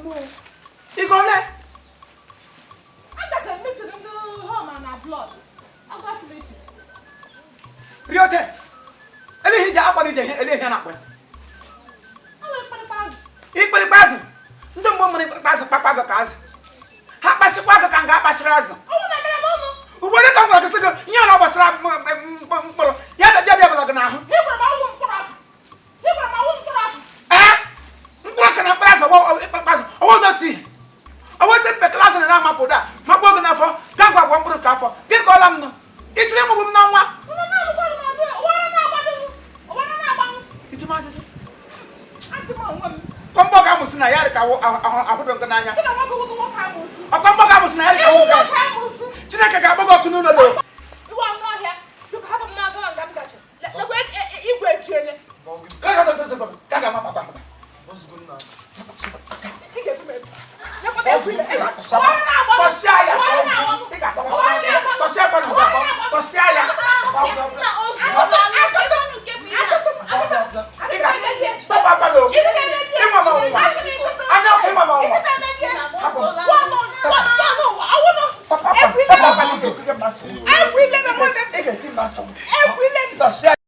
You go there? I got a meeting in the home and a blood. I got a meeting. Riote. Ele hija apa ni je ele hia na pe. Ikpere bazi. Ndị mmụọ mmiri bazi kpakpa ga kazi. Ha kpashikwa ga ka nga kpashira azụ. Owu na mere mono. Ugboro ka ngwa gịsị gị ihe ọla gbasara mkpụrụ. Ya bịa bụla gị n'ahụ. Hibara ma wu mkpụrụ akụ. Hibara ma wu mkpụrụ akụ. Mkpụrụ ka na mkpụrụ azụ ọwụ ọwụ zoti. Ọwụ te pe klasị na amapụ da. Makpọ gị n'afọ. Ga ngwa gwa mkpụrụ ka afọ. Gị ka ọla m nọ. Ichiri mụ bụ m n'ọnwa. Kombo ga musu na yari ka ahudo nga nanya. Kombo ga musu na yari ka ahudo. Chineke ga bogo kunu no do. Iwa no hia. You have a man go and gam gacha. Let go igwe jele. Kaga ma papa. Boss gun na. Ige bi me. Ya pa se. Tosia ya. Stop papa lo. Every